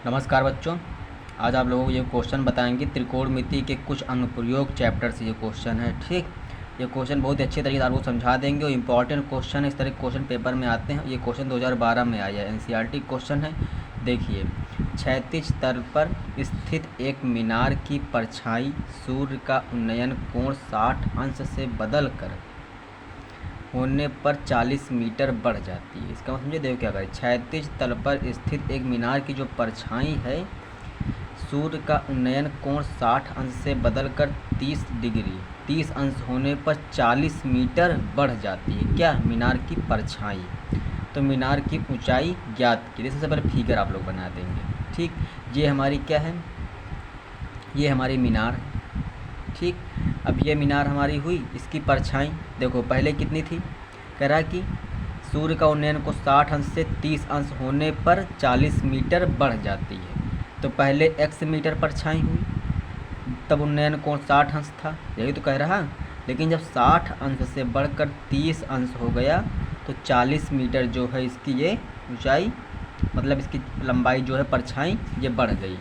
नमस्कार बच्चों। आज आप लोगों को ये क्वेश्चन बताएंगे त्रिकोणमिति के कुछ अनुप्रयोग चैप्टर से ये क्वेश्चन है। ठीक, ये क्वेश्चन बहुत ही अच्छे तरीके से आपको समझा देंगे और इम्पॉर्टेंट क्वेश्चन है। इस तरह के क्वेश्चन पेपर में आते हैं। ये क्वेश्चन 2012 में आया है, एनसीईआरटी क्वेश्चन है। देखिए, क्षैतिज तल पर स्थित एक मीनार की परछाई सूर्य का उन्नयन कोण 60 अंश से बदल कर होने पर 40 मीटर बढ़ जाती है। इसका मतलब समझे, देखो क्या करें। क्षैतिज तल पर स्थित एक मीनार की जो परछाई है सूर्य का उन्नयन कोण 60 अंश से बदलकर 30 अंश होने पर 40 मीटर बढ़ जाती है। क्या? मीनार की परछाई। तो मीनार की ऊंचाई ज्ञात कीजिए। सबसे पहले फिगर आप लोग बना देंगे। ठीक, ये हमारी क्या है, ये हमारी मीनार है। ठीक, अब ये मीनार हमारी हुई, इसकी परछाई देखो पहले कितनी थी। कह रहा कि सूर्य का उन्नयन को 60 अंश से 30 अंश होने पर 40 मीटर बढ़ जाती है। तो पहले x मीटर परछाई हुई, तब उन्नयन कोण 60 अंश था, यही तो कह रहा। लेकिन जब 60 अंश से बढ़कर 30 अंश हो गया तो 40 मीटर जो है इसकी ये ऊंचाई, मतलब इसकी लंबाई जो है परछाई, ये बढ़ गई।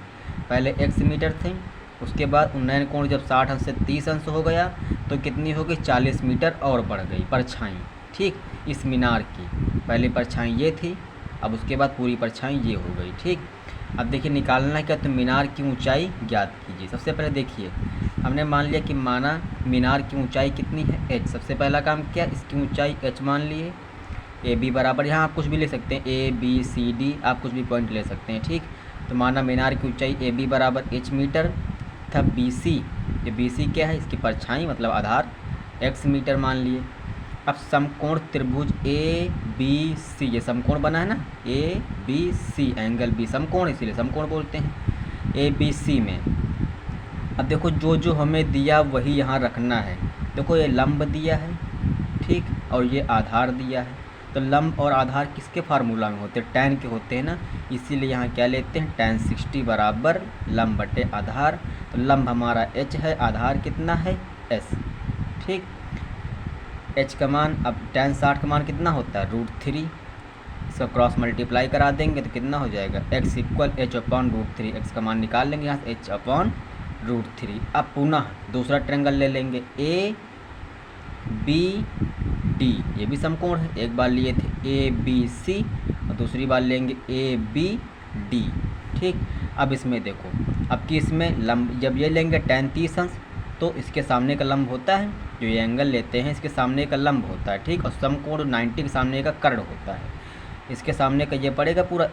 पहले x मीटर थे, उसके बाद उन्नयन कोण जब 60 अंश से 30 अंश हो गया तो कितनी हो गई? 40 मीटर और बढ़ गई परछाई। ठीक, इस मीनार की पहले परछाई ये थी, अब उसके बाद पूरी परछाई ये हो गई। ठीक, अब देखिए निकालना है क्या, तो मीनार की ऊंचाई ज्ञात कीजिए। सबसे पहले देखिए, हमने मान लिया कि माना मीनार की ऊंचाई कितनी है? h। सबसे पहला काम क्या, इसकी ऊंचाई h मान लिए। ए बी बराबर, यहाँ आप कुछ भी ले सकते हैं, ABCD आप कुछ भी पॉइंट ले सकते हैं। ठीक, तो माना मीनार की ऊंचाई AB बराबर h मीटर था। BC, ये BC क्या है? इसकी परछाई मतलब आधार, x मीटर मान लिए। अब समकोण त्रिभुज ABC, ये समकोण बना है ना, ABC एंगल B समकोण, इसीलिए समकोण बोलते हैं। ABC में अब देखो जो जो हमें दिया वही यहाँ रखना है। देखो ये लंब दिया है, ठीक, और ये आधार दिया है। तो लंब और आधार किसके फार्मूला में होते हैं? tan के होते हैं ना, इसीलिए यहाँ क्या लेते हैं? tan 60 बराबर लंब बटे आधार। तो लंब हमारा h है, आधार कितना है? s। ठीक, h का मान, अब tan 60 का मान कितना होता है? √3। इसका क्रॉस मल्टीप्लाई करा देंगे तो कितना हो जाएगा? x equal h/√3। x का मान निकाल लेंगे यहाँ से, h/√3। अब पुनः दूसरा ट्रायंगल ले लेंगे, ABD, ये भी समकोण है। एक बार लिए थे ABC और दूसरी बार लेंगे ABD। ठीक, अब इसमें देखो, अब कि इसमें लंब जब ये लेंगे tan 30 अंश तो इसके सामने का लंब होता है, जो ये एंगल लेते हैं इसके सामने का लंब होता है। ठीक, और समकोण 90 के सामने का कर्ण होता है। इसके सामने का ये पड़ेगा पूरा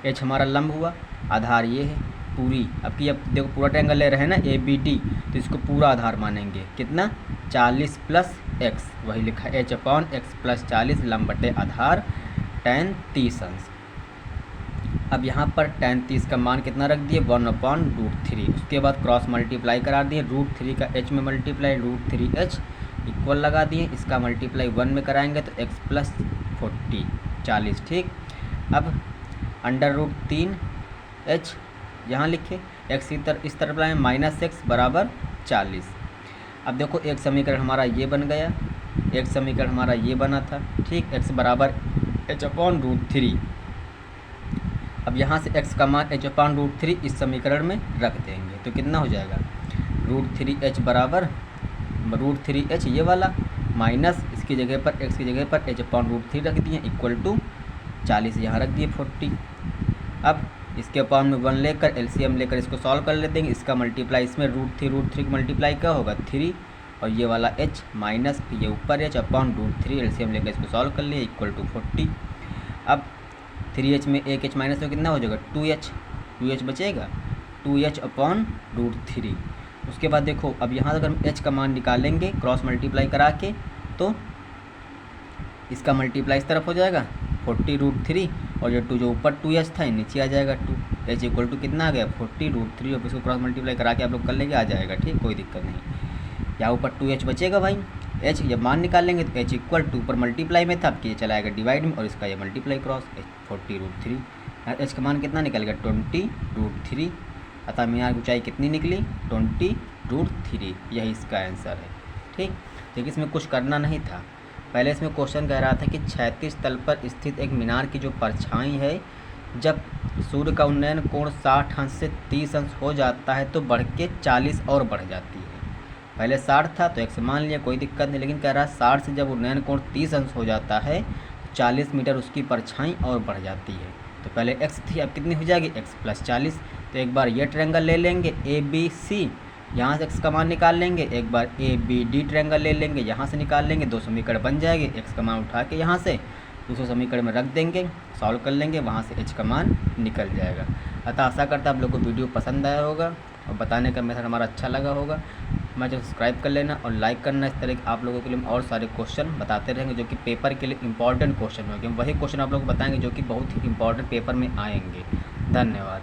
h हमारा लंब हुआ, आधार ये है पूरी। अब कि अब देखो पूरा ट्रायंगल ले रहे हैं ना ABD, तो इसको पूरा आधार मानेंगे। कितना? 40 प्लस x, वही लिखा है h/x प्लस 40 लंब बटे आधार tan 30 अंश। अब यहाँ पर tan 30 का मान कितना रख दिए? 1/√3। उसके बाद क्रॉस मल्टीप्लाई करा दिए, √3 का h में मल्टीप्लाई, √3h इक्वल लगा दिए। इसका मल्टीप्लाई 1 में कराएंगे तो x प्लस 40। ठीक, अब √3h यहाँ लिखे, x इस तरफ लाए -x बराबर 40। अब देखो एक समीकरण हमारा ये बन गया, एक समीकरण हमारा ये बना था। ठीक, x बराबर h/√3। अब यहाँ से x का मान h/√3 इस समीकरण में रख देंगे तो कितना हो जाएगा? √3h बराबर √3h ये वाला माइनस इसकी जगह पर, x की जगह पर h/√3 रख दिए, इक्वल टू 40 यहाँ रख दिए 40। अब इसके अपॉन में 1 लेकर LCM लेकर इसको सॉल्व कर लेते हैं। इसका मल्टीप्लाई इसमें √3 का मल्टीप्लाई क्या होगा? 3, और ये वाला h माइनस ये ऊपर h/√3, LCM लेकर इसको सॉल्व कर लिए, इक्वल टू 40। अब 3h में एक h माइनस में कितना हो जाएगा? 2h बचेगा, 2h/√3। उसके बाद देखो अब यहाँ अगर हम h का मान निकालेंगे क्रॉस मल्टीप्लाई करा के, तो इसका मल्टीप्लाई इस तरफ हो जाएगा 40√3, और ये 2 जो ऊपर 2h था नीचे आ जाएगा 2। h इक्वल टू कितना आ गया? 40√3, और इसको क्रॉस मल्टीप्लाई करा के आप लोग कर लेंगे, आ जाएगा। ठीक, कोई दिक्कत नहीं। यहाँ ऊपर 2h बचेगा भाई, h जब मान निकालेंगे तो h इक्वल टू ऊपर मल्टीप्लाई में था, अब ये चला आएगा डिवाइड में, और इसका ये मल्टीप्लाई क्रॉस 40√3। h का मान कितना निकल गया? 20√3। अतः मीनार की ऊँचाई कितनी निकली? 20√3। यही इसका आंसर है। ठीक, देखिए इसमें कुछ करना नहीं था। पहले इसमें क्वेश्चन कह रहा था कि क्षैतिज तल पर स्थित एक मीनार की जो परछाई है जब सूर्य का उन्नयन कोण 60 अंश से 30 अंश हो जाता है तो बढ़ के 40 और बढ़ जाती है। पहले 60 था तो x मान लिया, कोई दिक्कत नहीं, लेकिन कह रहा है 60 से जब उन्नयन कोण 30 अंश हो जाता है तो 40 मीटर उसकी परछाई और बढ़ जाती है। तो पहले x थी, अब कितनी हो जाएगी, x + 40। तो एक बार ये ट्रायंगल ले लेंगे ABC, यहाँ से x का मान निकाल लेंगे। एक बार ABD ट्रायंगल ले लेंगे, यहाँ से निकाल लेंगे, दो समीकरण बन जाएगी। x का मान उठा के यहाँ से दूसरे समीकरण में रख देंगे, सॉल्व कर लेंगे, वहाँ से h का मान निकल जाएगा। अतः आशा करता आप लोगों को वीडियो पसंद आया होगा और बताने का मेथड हमारा अच्छा लगा होगा। हमारे चैनल सब्सक्राइब कर लेना और लाइक करना। इस तरह के आप लोगों के लिए हम और सारे क्वेश्चन बताते रहेंगे जो कि पेपर के लिए इंपॉर्टेंट क्वेश्चन होंगे। हम वही क्वेश्चन आप लोगों को बताएंगे जो कि बहुत ही इंपॉर्टेंट पेपर में आएंगे। धन्यवाद।